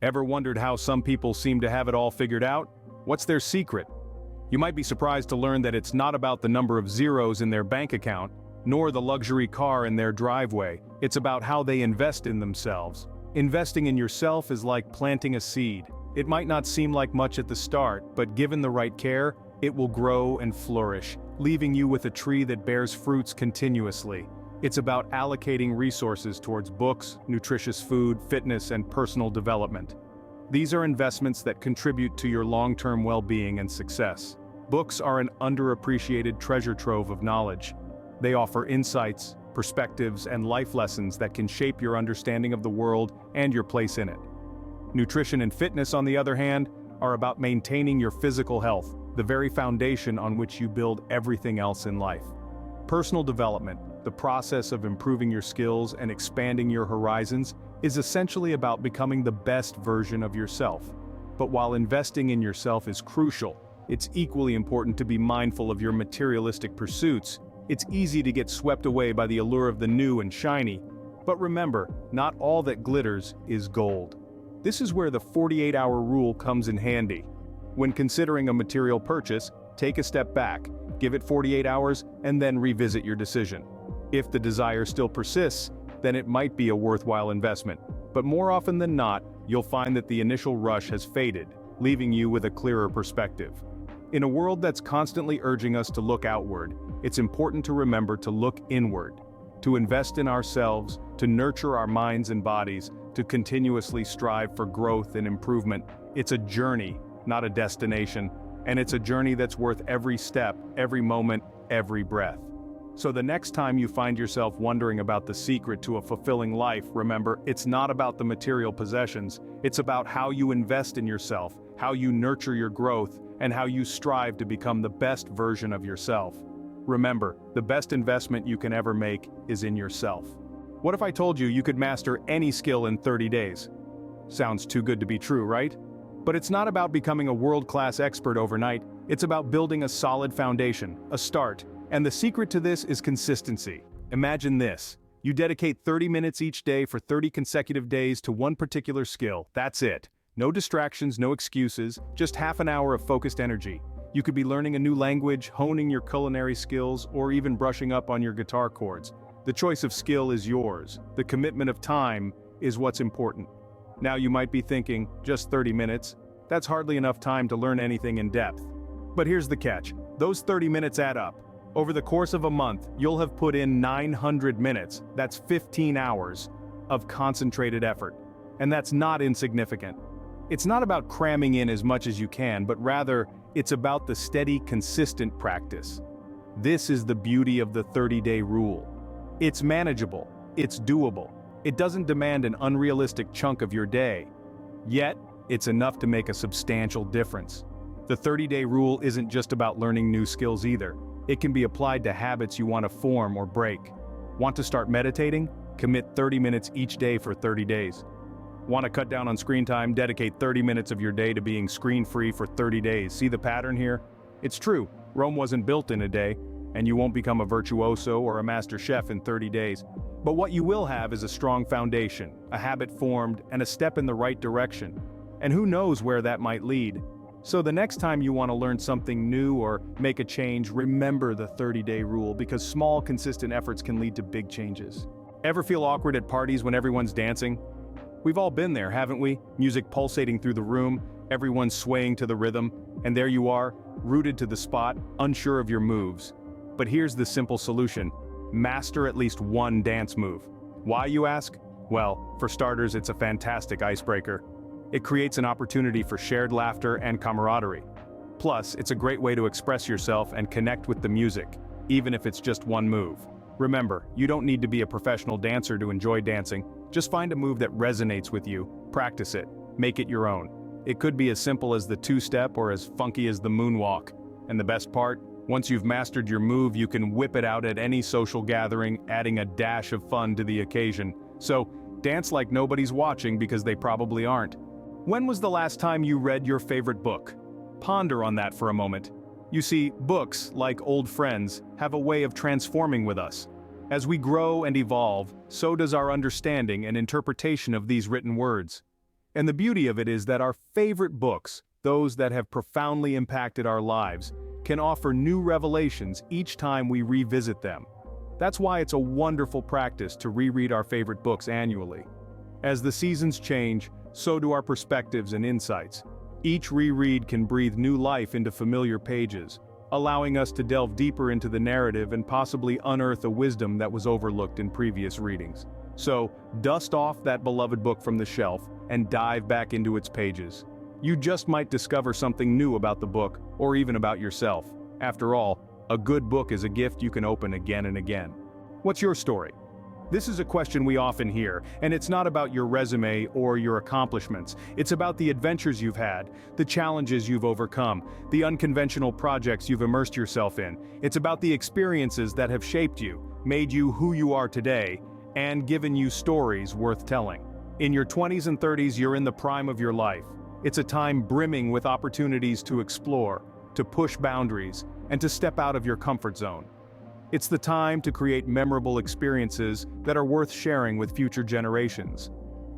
Ever wondered how some people seem to have it all figured out? What's their secret? You might be surprised to learn that it's not about the number of zeros in their bank account, nor the luxury car in their driveway. It's about how they invest in themselves. Investing in yourself is like planting a seed. It might not seem like much at the start, but given the right care, it will grow and flourish, leaving you with a tree that bears fruits continuously. It's about allocating resources towards books, nutritious food, fitness, and personal development. These are investments that contribute to your long-term well-being and success. Books are an underappreciated treasure trove of knowledge. They offer insights, perspectives, and life lessons that can shape your understanding of the world and your place in it. Nutrition and fitness, on the other hand, are about maintaining your physical health, the very foundation on which you build everything else in life. Personal development, the process of improving your skills and expanding your horizons, is essentially about becoming the best version of yourself. But while investing in yourself is crucial, it's equally important to be mindful of your materialistic pursuits. It's easy to get swept away by the allure of the new and shiny. But remember, not all that glitters is gold. This is where the 48-hour rule comes in handy. When considering a material purchase, take a step back, give it 48 hours, and then revisit your decision. If the desire still persists, then it might be a worthwhile investment. But more often than not, you'll find that the initial rush has faded, leaving you with a clearer perspective. In a world that's constantly urging us to look outward, it's important to remember to look inward, to invest in ourselves, to nurture our minds and bodies, to continuously strive for growth and improvement. It's a journey, not a destination, and it's a journey that's worth every step, every moment, every breath. So the next time you find yourself wondering about the secret to a fulfilling life, remember, it's not about the material possessions, it's about how you invest in yourself, how you nurture your growth, and how you strive to become the best version of yourself. Remember, the best investment you can ever make is in yourself. What if I told you you could master any skill in 30 days? Sounds too good to be true, right? But it's not about becoming a world-class expert overnight, it's about building a solid foundation, a start. And the secret to this is consistency. Imagine this. You dedicate 30 minutes each day for 30 consecutive days to one particular skill. That's it. No distractions, no excuses, just half an hour of focused energy. You could be learning a new language, honing your culinary skills, or even brushing up on your guitar chords. The choice of skill is yours. The commitment of time is what's important. Now you might be thinking, just 30 minutes? That's hardly enough time to learn anything in depth. But here's the catch. Those 30 minutes add up. Over the course of a month, you'll have put in 900 minutes, that's 15 hours, of concentrated effort. And that's not insignificant. It's not about cramming in as much as you can, but rather, it's about the steady, consistent practice. This is the beauty of the 30-day rule. It's manageable, it's doable, it doesn't demand an unrealistic chunk of your day. Yet, it's enough to make a substantial difference. The 30-day rule isn't just about learning new skills either. It can be applied to habits you want to form or break. Want to start meditating? Commit 30 minutes each day for 30 days. Want to cut down on screen time? Dedicate 30 minutes of your day to being screen-free for 30 days. See the pattern here? It's true, Rome wasn't built in a day, and you won't become a virtuoso or a master chef in 30 days. But what you will have is a strong foundation, a habit formed, and a step in the right direction. And who knows where that might lead? So the next time you want to learn something new or make a change, remember the 30-day rule, because small, consistent efforts can lead to big changes. Ever feel awkward at parties when everyone's dancing? We've all been there, haven't we? Music pulsating through the room, everyone swaying to the rhythm, and there you are, rooted to the spot, unsure of your moves. But here's the simple solution. Master at least one dance move. Why, you ask? Well, for starters, it's a fantastic icebreaker. It creates an opportunity for shared laughter and camaraderie. Plus, it's a great way to express yourself and connect with the music, even if it's just one move. Remember, you don't need to be a professional dancer to enjoy dancing. Just find a move that resonates with you, practice it, make it your own. It could be as simple as the two-step or as funky as the moonwalk. And the best part? Once you've mastered your move, you can whip it out at any social gathering, adding a dash of fun to the occasion. So, dance like nobody's watching, because they probably aren't. When was the last time you read your favorite book? Ponder on that for a moment. You see, books, like old friends, have a way of transforming with us. As we grow and evolve, so does our understanding and interpretation of these written words. And the beauty of it is that our favorite books, those that have profoundly impacted our lives, can offer new revelations each time we revisit them. That's why it's a wonderful practice to reread our favorite books annually. As the seasons change, so do our perspectives and insights. Each reread can breathe new life into familiar pages, allowing us to delve deeper into the narrative and possibly unearth a wisdom that was overlooked in previous readings. So, dust off that beloved book from the shelf and dive back into its pages. You just might discover something new about the book, or even about yourself. After all, a good book is a gift you can open again and again. What's your story? This is a question we often hear, and it's not about your resume or your accomplishments. It's about the adventures you've had, the challenges you've overcome, the unconventional projects you've immersed yourself in. It's about the experiences that have shaped you, made you who you are today, and given you stories worth telling. In your 20s and 30s, you're in the prime of your life. It's a time brimming with opportunities to explore, to push boundaries, and to step out of your comfort zone. It's the time to create memorable experiences that are worth sharing with future generations.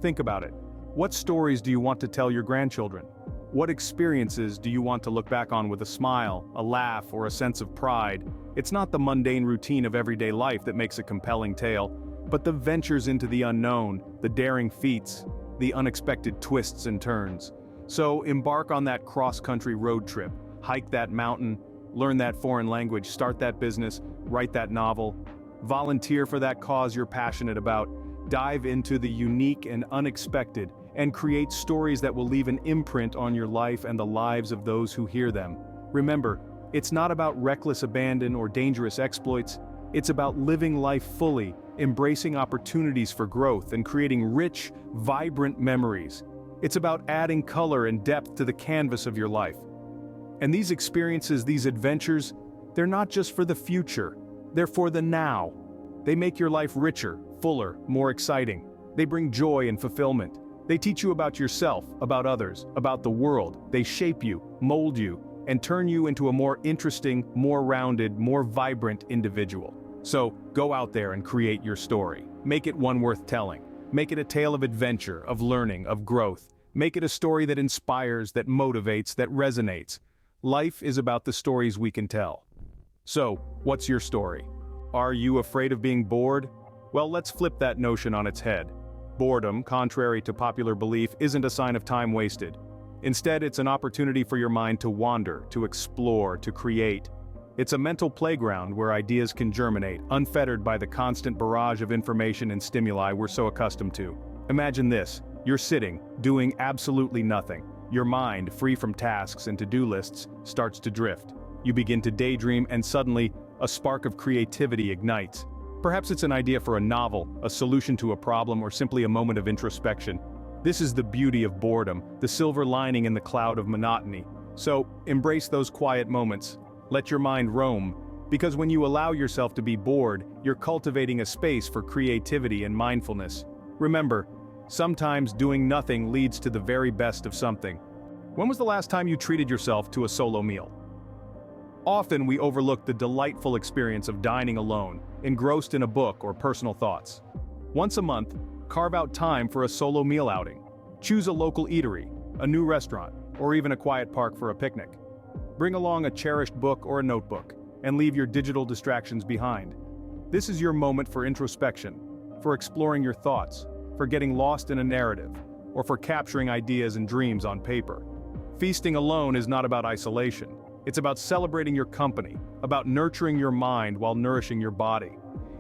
Think about it. What stories do you want to tell your grandchildren? What experiences do you want to look back on with a smile, a laugh, or a sense of pride? It's not the mundane routine of everyday life that makes a compelling tale, but the ventures into the unknown, the daring feats, the unexpected twists and turns. So embark on that cross-country road trip, hike that mountain, learn that foreign language, start that business, write that novel, volunteer for that cause you're passionate about, dive into the unique and unexpected, and create stories that will leave an imprint on your life and the lives of those who hear them. Remember, it's not about reckless abandon or dangerous exploits, it's about living life fully, embracing opportunities for growth and creating rich, vibrant memories. It's about adding color and depth to the canvas of your life. And these experiences, these adventures, they're not just for the future, they're for the now. They make your life richer, fuller, more exciting. They bring joy and fulfillment. They teach you about yourself, about others, about the world. They shape you, mold you, and turn you into a more interesting, more rounded, more vibrant individual. So, go out there and create your story. Make it one worth telling. Make it a tale of adventure, of learning, of growth. Make it a story that inspires, that motivates, that resonates. Life is about the stories we can tell. So, what's your story? Are you afraid of being bored? Well, let's flip that notion on its head. Boredom, contrary to popular belief, isn't a sign of time wasted. Instead, it's an opportunity for your mind to wander, to explore, to create. It's a mental playground where ideas can germinate, unfettered by the constant barrage of information and stimuli we're so accustomed to. Imagine this: you're sitting, doing absolutely nothing. Your mind, free from tasks and to-do lists, starts to drift. You begin to daydream, and suddenly, a spark of creativity ignites. Perhaps it's an idea for a novel, a solution to a problem, or simply a moment of introspection. This is the beauty of boredom, the silver lining in the cloud of monotony. So, embrace those quiet moments. Let your mind roam, because when you allow yourself to be bored, you're cultivating a space for creativity and mindfulness. Remember, sometimes doing nothing leads to the very best of something. When was the last time you treated yourself to a solo meal? Often we overlook the delightful experience of dining alone, engrossed in a book or personal thoughts. Once a month, carve out time for a solo meal outing. Choose a local eatery, a new restaurant, or even a quiet park for a picnic. Bring along a cherished book or a notebook, and leave your digital distractions behind. This is your moment for introspection, for exploring your thoughts, for getting lost in a narrative, or for capturing ideas and dreams on paper. Feasting alone is not about isolation. It's about celebrating your company, about nurturing your mind while nourishing your body.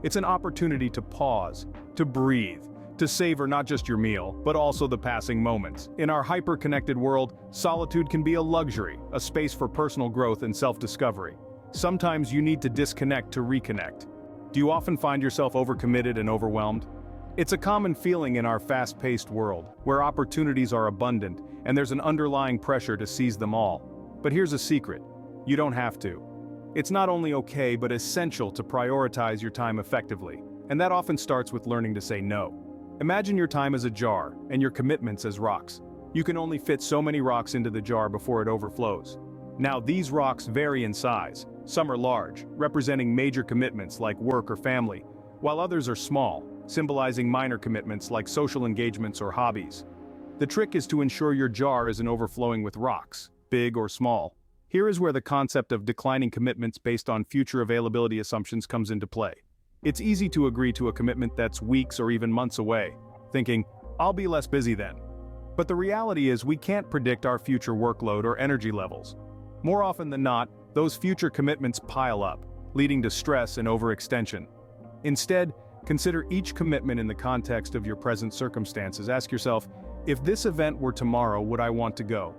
It's an opportunity to pause, to breathe, to savor not just your meal, but also the passing moments. In our hyper-connected world, solitude can be a luxury, a space for personal growth and self-discovery. Sometimes you need to disconnect to reconnect. Do you often find yourself overcommitted and overwhelmed? It's a common feeling in our fast-paced world, where opportunities are abundant, and there's an underlying pressure to seize them all. But here's a secret: you don't have to. It's not only okay, but essential to prioritize your time effectively, and that often starts with learning to say no. Imagine your time as a jar, and your commitments as rocks. You can only fit so many rocks into the jar before it overflows. Now, these rocks vary in size. Some are large, representing major commitments like work or family, while others are small, symbolizing minor commitments like social engagements or hobbies. The trick is to ensure your jar isn't overflowing with rocks, big or small. Here is where the concept of declining commitments based on future availability assumptions comes into play. It's easy to agree to a commitment that's weeks or even months away, thinking, "I'll be less busy then." But the reality is we can't predict our future workload or energy levels. More often than not, those future commitments pile up, leading to stress and overextension. Instead, consider each commitment in the context of your present circumstances. Ask yourself, if this event were tomorrow, would I want to go?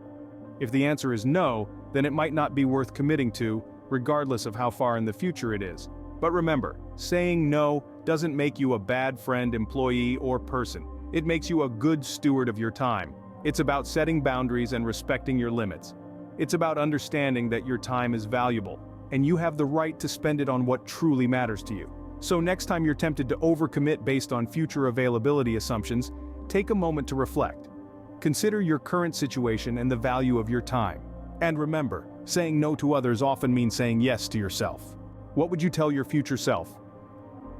If the answer is no, then it might not be worth committing to, regardless of how far in the future it is. But remember, saying no doesn't make you a bad friend, employee, or person. It makes you a good steward of your time. It's about setting boundaries and respecting your limits. It's about understanding that your time is valuable, and you have the right to spend it on what truly matters to you. So next time you're tempted to overcommit based on future availability assumptions, take a moment to reflect. Consider your current situation and the value of your time. And remember, saying no to others often means saying yes to yourself. What would you tell your future self?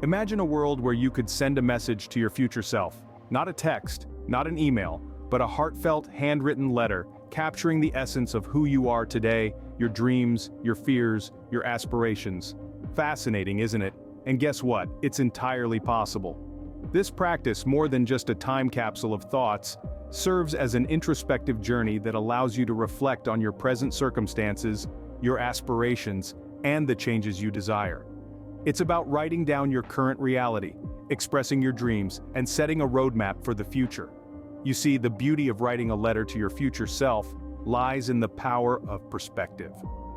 Imagine a world where you could send a message to your future self. Not a text, not an email, but a heartfelt, handwritten letter capturing the essence of who you are today, your dreams, your fears, your aspirations. Fascinating, isn't it? And guess what? It's entirely possible. This practice, more than just a time capsule of thoughts, serves as an introspective journey that allows you to reflect on your present circumstances, your aspirations, and the changes you desire. It's about writing down your current reality, expressing your dreams, and setting a roadmap for the future. You see, the beauty of writing a letter to your future self lies in the power of perspective.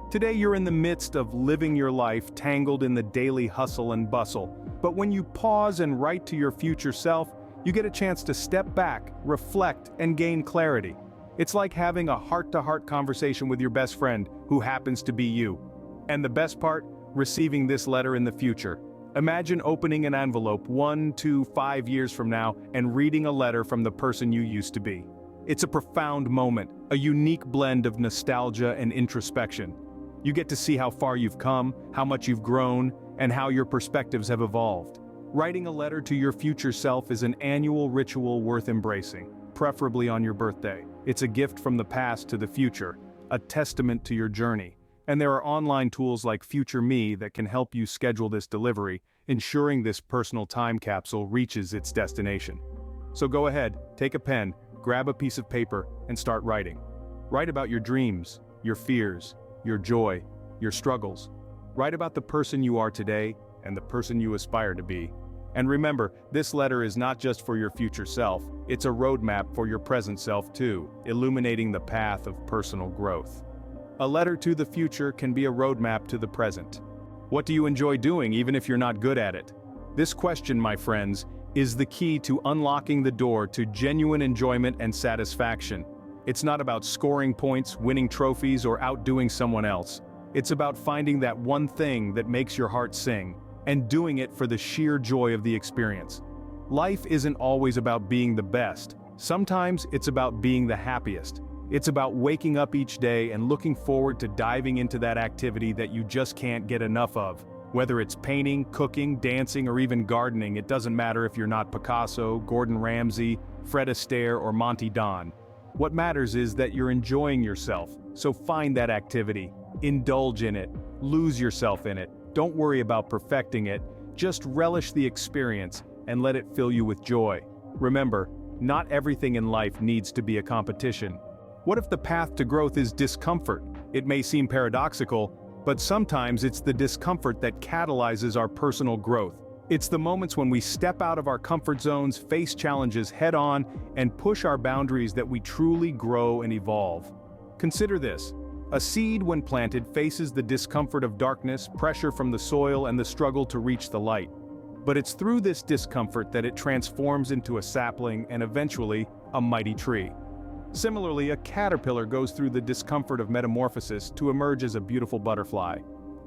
Today you're in the midst of living your life tangled in the daily hustle and bustle, but when you pause and write to your future self, you get a chance to step back, reflect, and gain clarity. It's like having a heart-to-heart conversation with your best friend, who happens to be you. And the best part? Receiving this letter in the future. Imagine opening an envelope 1 to 5 years from now and reading a letter from the person you used to be. It's a profound moment, a unique blend of nostalgia and introspection. You get to see how far you've come, how much you've grown, and how your perspectives have evolved. Writing a letter to your future self is an annual ritual worth embracing, preferably on your birthday. It's a gift from the past to the future, a testament to your journey. And there are online tools like Future Me that can help you schedule this delivery, ensuring this personal time capsule reaches its destination. So go ahead, take a pen, grab a piece of paper, and start writing. Write about your dreams, your fears, your joy, your struggles. Write about the person you are today and the person you aspire to be. And remember, this letter is not just for your future self, it's a roadmap for your present self too, illuminating the path of personal growth. A letter to the future can be a roadmap to the present. What do you enjoy doing even if you're not good at it? This question, my friends, is the key to unlocking the door to genuine enjoyment and satisfaction. It's not about scoring points, winning trophies, or outdoing someone else. It's about finding that one thing that makes your heart sing, and doing it for the sheer joy of the experience. Life isn't always about being the best. Sometimes it's about being the happiest. It's about waking up each day and looking forward to diving into that activity that you just can't get enough of. Whether it's painting, cooking, dancing, or even gardening, it doesn't matter if you're not Picasso, Gordon Ramsay, Fred Astaire, or Monty Don. What matters is that you're enjoying yourself, so find that activity, indulge in it, lose yourself in it. Don't worry about perfecting it, just relish the experience and let it fill you with joy. Remember, not everything in life needs to be a competition. What if the path to growth is discomfort? It may seem paradoxical, but sometimes it's the discomfort that catalyzes our personal growth. It's the moments when we step out of our comfort zones, face challenges head-on, and push our boundaries that we truly grow and evolve. Consider this. A seed, when planted, faces the discomfort of darkness, pressure from the soil, and the struggle to reach the light. But it's through this discomfort that it transforms into a sapling and eventually, a mighty tree. Similarly, a caterpillar goes through the discomfort of metamorphosis to emerge as a beautiful butterfly.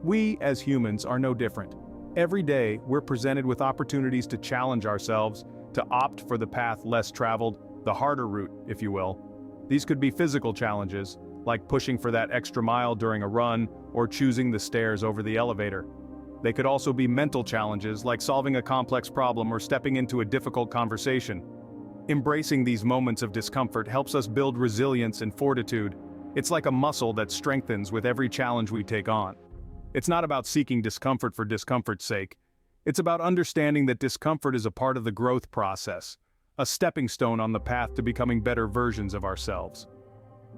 We, as humans, are no different. Every day, we're presented with opportunities to challenge ourselves, to opt for the path less traveled, the harder route, if you will. These could be physical challenges, like pushing for that extra mile during a run or choosing the stairs over the elevator. They could also be mental challenges, like solving a complex problem or stepping into a difficult conversation. Embracing these moments of discomfort helps us build resilience and fortitude. It's like a muscle that strengthens with every challenge we take on. It's not about seeking discomfort for discomfort's sake. It's about understanding that discomfort is a part of the growth process, a stepping stone on the path to becoming better versions of ourselves.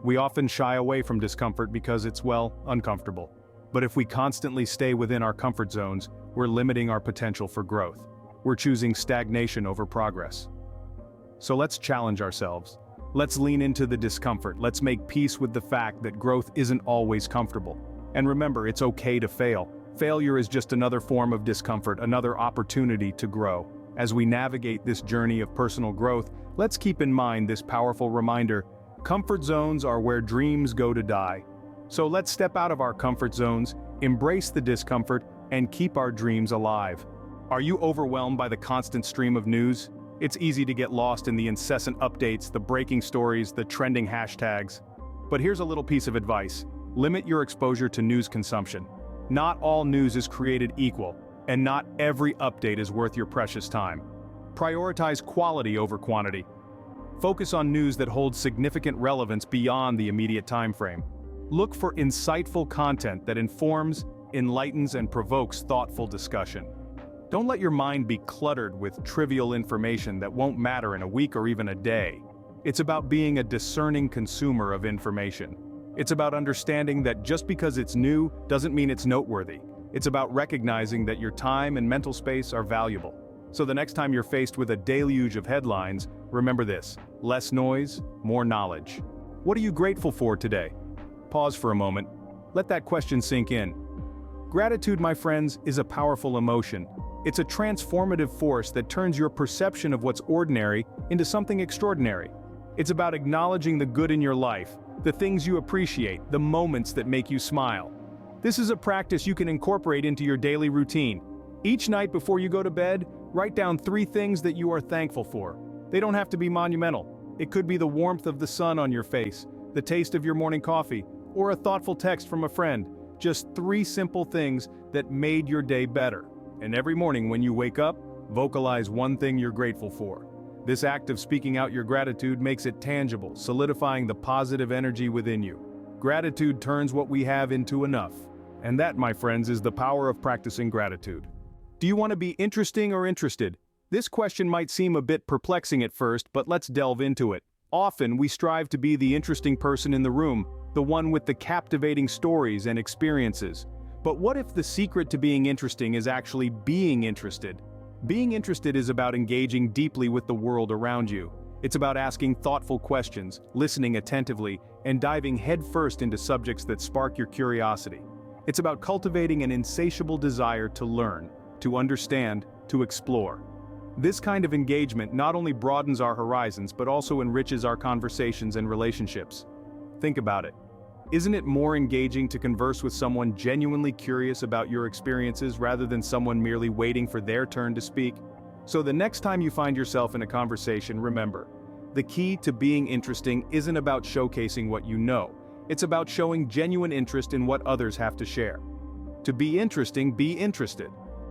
We often shy away from discomfort because it's, well, uncomfortable. But if we constantly stay within our comfort zones, we're limiting our potential for growth. We're choosing stagnation over progress. So let's challenge ourselves. Let's lean into the discomfort. Let's make peace with the fact that growth isn't always comfortable. And remember, it's okay to fail. Failure is just another form of discomfort, another opportunity to grow. As we navigate this journey of personal growth, let's keep in mind this powerful reminder: comfort zones are where dreams go to die. So let's step out of our comfort zones, embrace the discomfort, and keep our dreams alive. Are you overwhelmed by the constant stream of news? It's easy to get lost in the incessant updates, the breaking stories, the trending hashtags. But here's a little piece of advice: limit your exposure to news consumption. Not all news is created equal, and not every update is worth your precious time. Prioritize quality over quantity. Focus on news that holds significant relevance beyond the immediate time frame. Look for insightful content that informs, enlightens, and provokes thoughtful discussion. Don't let your mind be cluttered with trivial information that won't matter in a week or even a day. It's about being a discerning consumer of information. It's about understanding that just because it's new doesn't mean it's noteworthy. It's about recognizing that your time and mental space are valuable. So the next time you're faced with a deluge of headlines, remember this: less noise, more knowledge. What are you grateful for today? Pause for a moment. Let that question sink in. Gratitude, my friends, is a powerful emotion. It's a transformative force that turns your perception of what's ordinary into something extraordinary. It's about acknowledging the good in your life, the things you appreciate, the moments that make you smile. This is a practice you can incorporate into your daily routine. Each night before you go to bed, write down 3 things that you are thankful for. They don't have to be monumental. It could be the warmth of the sun on your face, the taste of your morning coffee, or a thoughtful text from a friend. Just 3 simple things that made your day better. And every morning when you wake up, vocalize one thing you're grateful for. This act of speaking out your gratitude makes it tangible, solidifying the positive energy within you. Gratitude turns what we have into enough. And that, my friends, is the power of practicing gratitude. Do you want to be interesting or interested? This question might seem a bit perplexing at first, but let's delve into it. Often we strive to be the interesting person in the room, the one with the captivating stories and experiences. But what if the secret to being interesting is actually being interested? Being interested is about engaging deeply with the world around you. It's about asking thoughtful questions, listening attentively, and diving headfirst into subjects that spark your curiosity. It's about cultivating an insatiable desire to learn, to understand, to explore. This kind of engagement not only broadens our horizons but also enriches our conversations and relationships. Think about it. Isn't it more engaging to converse with someone genuinely curious about your experiences rather than someone merely waiting for their turn to speak? So the next time you find yourself in a conversation, remember, the key to being interesting isn't about showcasing what you know. It's about showing genuine interest in what others have to share. To be interesting, be interested.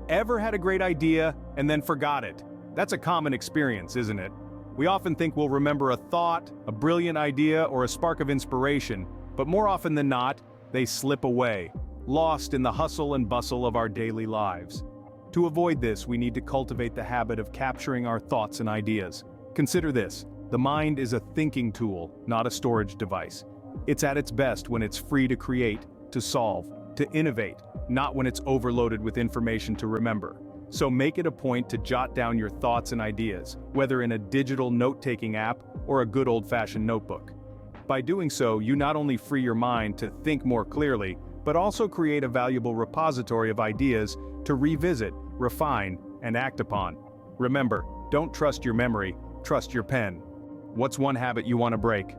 Ever had a great idea and then forgot it? That's a common experience, isn't it? We often think we'll remember a thought, a brilliant idea, or a spark of inspiration, but more often than not, they slip away, lost in the hustle and bustle of our daily lives. To avoid this, we need to cultivate the habit of capturing our thoughts and ideas. Consider this: the mind is a thinking tool, not a storage device. It's at its best when it's free to create, to solve, to innovate, not when it's overloaded with information to remember. So make it a point to jot down your thoughts and ideas, whether in a digital note-taking app or a good old-fashioned notebook. By doing so, you not only free your mind to think more clearly, but also create a valuable repository of ideas to revisit, refine, and act upon. Remember, don't trust your memory, trust your pen. What's one habit you want to break?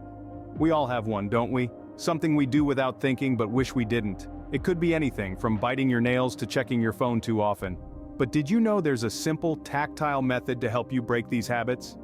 We all have one, don't we? Something we do without thinking but wish we didn't. It could be anything from biting your nails to checking your phone too often. But did you know there's a simple, tactile method to help you break these habits?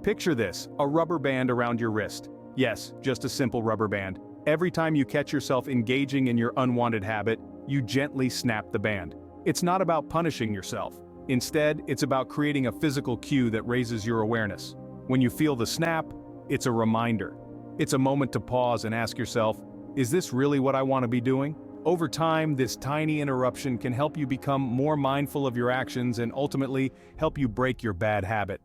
Picture this: a rubber band around your wrist. Yes, just a simple rubber band. Every time you catch yourself engaging in your unwanted habit, you gently snap the band. It's not about punishing yourself. Instead, it's about creating a physical cue that raises your awareness. When you feel the snap, it's a reminder. It's a moment to pause and ask yourself, is this really what I want to be doing? Over time, this tiny interruption can help you become more mindful of your actions and ultimately help you break your bad habit.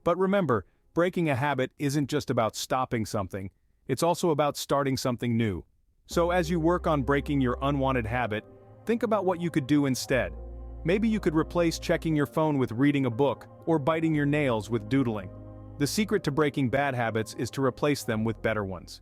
But remember, breaking a habit isn't just about stopping something, it's also about starting something new. So as you work on breaking your unwanted habit, think about what you could do instead. Maybe you could replace checking your phone with reading a book or biting your nails with doodling. The secret to breaking bad habits is to replace them with better ones.